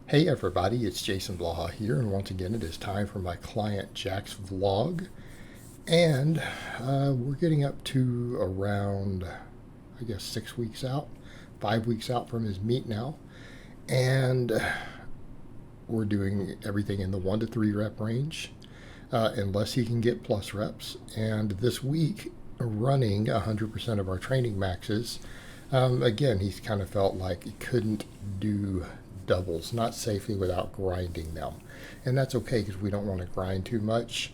Hey everybody, it's Jason Blaha here, and once again it is time for my client Jack's vlog. And we're getting up to around, I guess, 6 weeks out, 5 weeks out from his meet now. And we're doing everything in the 1 to 3 rep range, unless he can get plus reps. And this week, running 100% of our training maxes. Again, he's kind of felt like he couldn't do doubles, not safely without grinding them. And that's okay because we don't want to grind too much.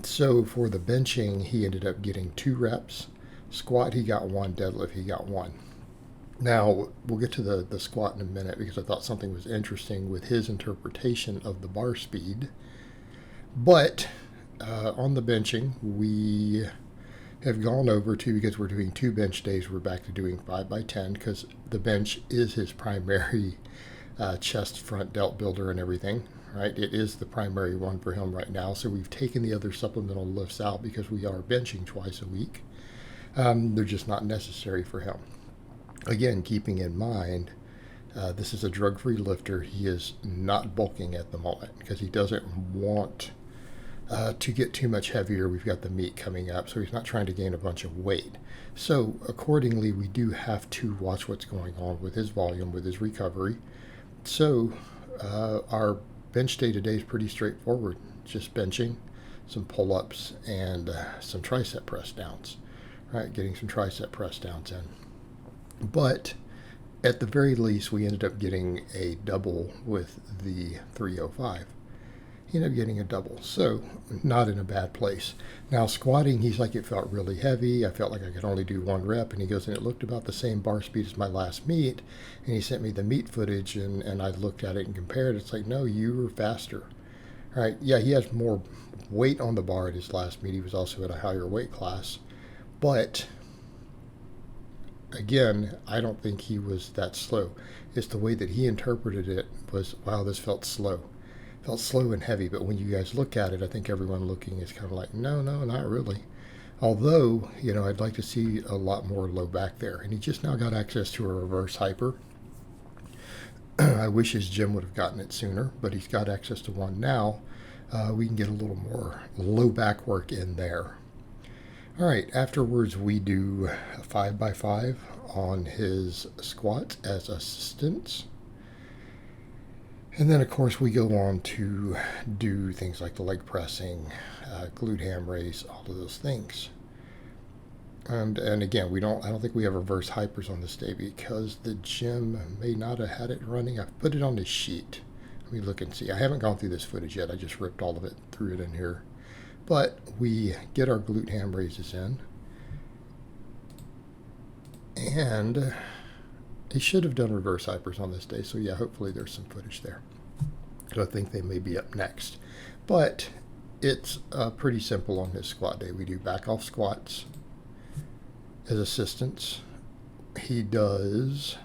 So for the benching, he ended up getting 2 reps. Squat, he got 1. Deadlift, he got 1. Now, we'll get to the squat in a minute because I thought something was interesting with his interpretation of the bar speed. But on the benching, we have gone over to, because we're doing 2 bench days, we're back to doing 5x10 because the bench is his primary chest front delt builder and everything, right? It is the primary one for him right now. So we've taken the other supplemental lifts out because we are benching twice a week. They're just not necessary for him. Again, keeping in mind, this is a drug-free lifter. He is not bulking at the moment because he doesn't want to get too much heavier. We've got the meet coming up, so he's not trying to gain a bunch of weight. So accordingly, we do have to watch what's going on with his volume, with his recovery. So our bench day today is pretty straightforward. Just benching, some pull-ups, and some tricep press downs. Right, getting some tricep press downs in. But at the very least, we ended up getting a double with the 305. He ended up getting a double, so not in a bad place. Now squatting, he's like, it felt really heavy. I felt like I could only do 1 rep, and he goes, and it looked about the same bar speed as my last meet. And he sent me the meet footage, and I looked at it and compared. It's like, no, you were faster. All right, yeah, he has more weight on the bar at his last meet. He was also at a higher weight class, but again, I don't think he was that slow. It's the way that he interpreted it was, wow, this felt slow. Felt slow and heavy, but when you guys look at it, I think everyone looking is kind of like, no, not really. Although, I'd like to see a lot more low back there. And he just now got access to a reverse hyper. I wish his gym would have gotten it sooner, but he's got access to one now. We can get a little more low back work in there. All right, afterwards we do a 5x5 on his squats as assistance. And then, of course, we go on to do things like the leg pressing, glute ham raise, all of those things. And again, I don't think we have reverse hypers on this day because the gym may not have had it running. I've put it on the sheet. Let me look and see. I haven't gone through this footage yet. I just ripped all of it, threw it in here. But we get our glute ham raises in. And he should have done reverse hypers on this day. So yeah, hopefully there's some footage there. So I think they may be up next. But it's pretty simple on his squat day. We do back off squats as assistance. He does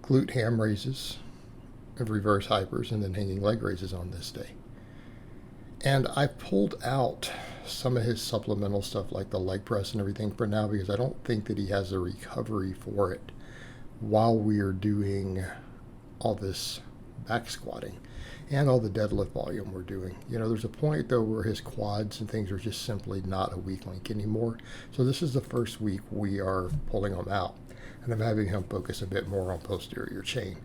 glute ham raises, reverse hypers, and then hanging leg raises on this day. And I pulled out some of his supplemental stuff like the leg press and everything for now because I don't think that he has a recovery for it while we are doing all this back squatting and all the deadlift volume we're doing. There's a point though where his quads and things are just simply not a weak link anymore. So this is the first week we are pulling them out, and I'm having him focus a bit more on posterior chain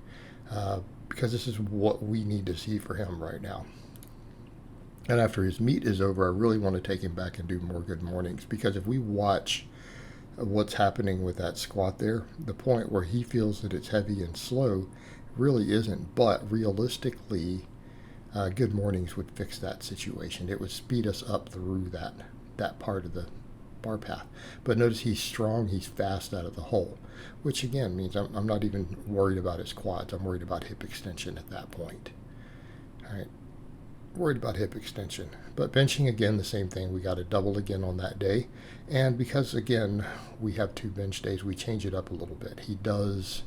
because this is what we need to see for him right now. And after his meet is over, I really want to take him back and do more good mornings, because if we watch what's happening with that squat there, the point where he feels that it's heavy and slow really isn't. But realistically, good mornings would fix that situation. It would speed us up through that part of the bar path. But notice he's strong, he's fast out of the hole, which again means I'm not even worried about his quads. I'm worried about hip extension at that point. All right. Worried about hip extension. But benching, again, the same thing. We got a double again on that day. And because, again, we have 2 bench days, we change it up a little bit. He does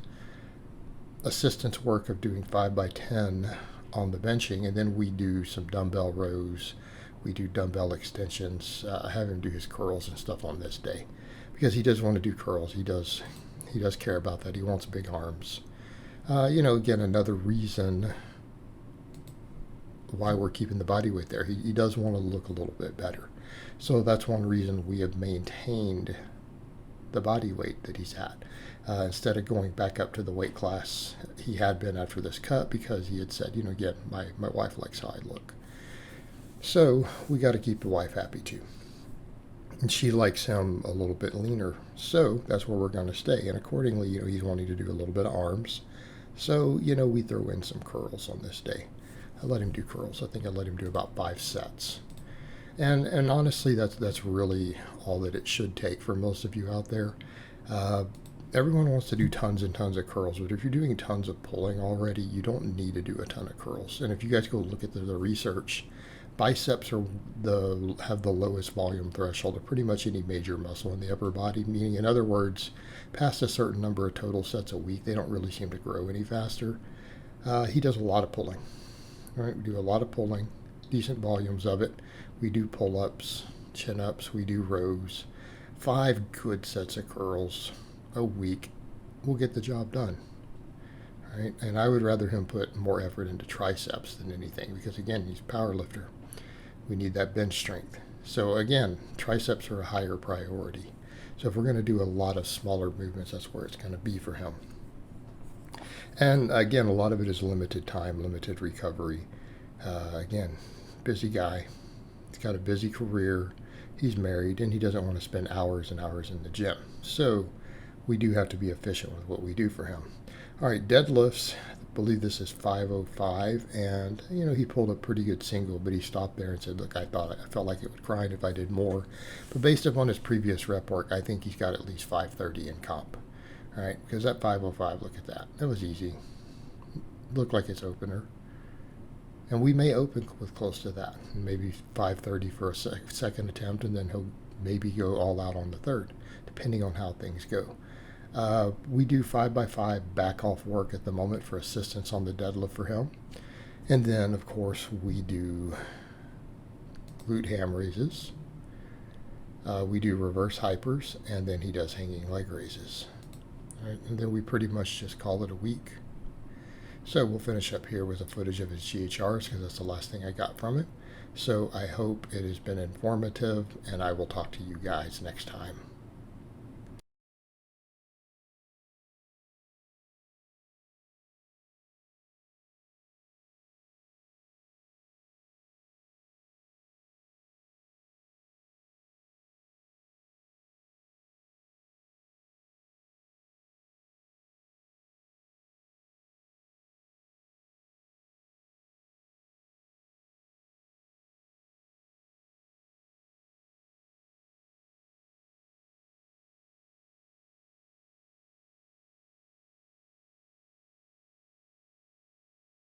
assistance work of doing 5x10 on the benching, and then we do some dumbbell rows. We do dumbbell extensions. I have him do his curls and stuff on this day because he does want to do curls. He does care about that. He wants big arms. Again, another reason why we're keeping the body weight there. He does want to look a little bit better. So that's one reason we have maintained the body weight that he's at. Instead of going back up to the weight class he had been after this cut, because he had said, again, my wife likes how I look. So we got to keep the wife happy too. And she likes him a little bit leaner. So that's where we're going to stay. And accordingly, he's wanting to do a little bit of arms. So, we throw in some curls on this day. I let him do curls. I think I let him do about 5 sets. And honestly, that's really all that it should take for most of you out there. Everyone wants to do tons and tons of curls, but if you're doing tons of pulling already, you don't need to do a ton of curls. And if you guys go look at the research, biceps have the lowest volume threshold of pretty much any major muscle in the upper body, meaning, in other words, past a certain number of total sets a week, they don't really seem to grow any faster. He does a lot of pulling. Right? We do a lot of pulling, decent volumes of it. We do pull-ups, chin-ups, we do rows. 5 good sets of curls a week will get the job done. Right? And I would rather him put more effort into triceps than anything, because again, he's a power lifter. We need that bench strength. So again, triceps are a higher priority. So if we're going to do a lot of smaller movements, that's where it's going to be for him. And again, a lot of it is limited time, limited recovery. Again, busy guy. He's got a busy career. He's married, and he doesn't want to spend hours and hours in the gym. So we do have to be efficient with what we do for him. All right, deadlifts. I believe this is 505, and he pulled a pretty good single, but he stopped there and said, "Look, I felt like it would grind if I did more." But based upon his previous rep work, I think he's got at least 530 in comp. All right, because that 505, look at that. That was easy. Looked like it's opener. And we may open with close to that. Maybe 530 for a second attempt, and then he'll maybe go all out on the third, depending on how things go. We do 5x5 back off work at the moment for assistance on the deadlift for him. And then, of course, we do glute ham raises. We do reverse hypers, and then he does hanging leg raises. All right, and then we pretty much just call it a week. So we'll finish up here with a footage of his GHRs, because that's the last thing I got from it. So I hope it has been informative, and I will talk to you guys next time.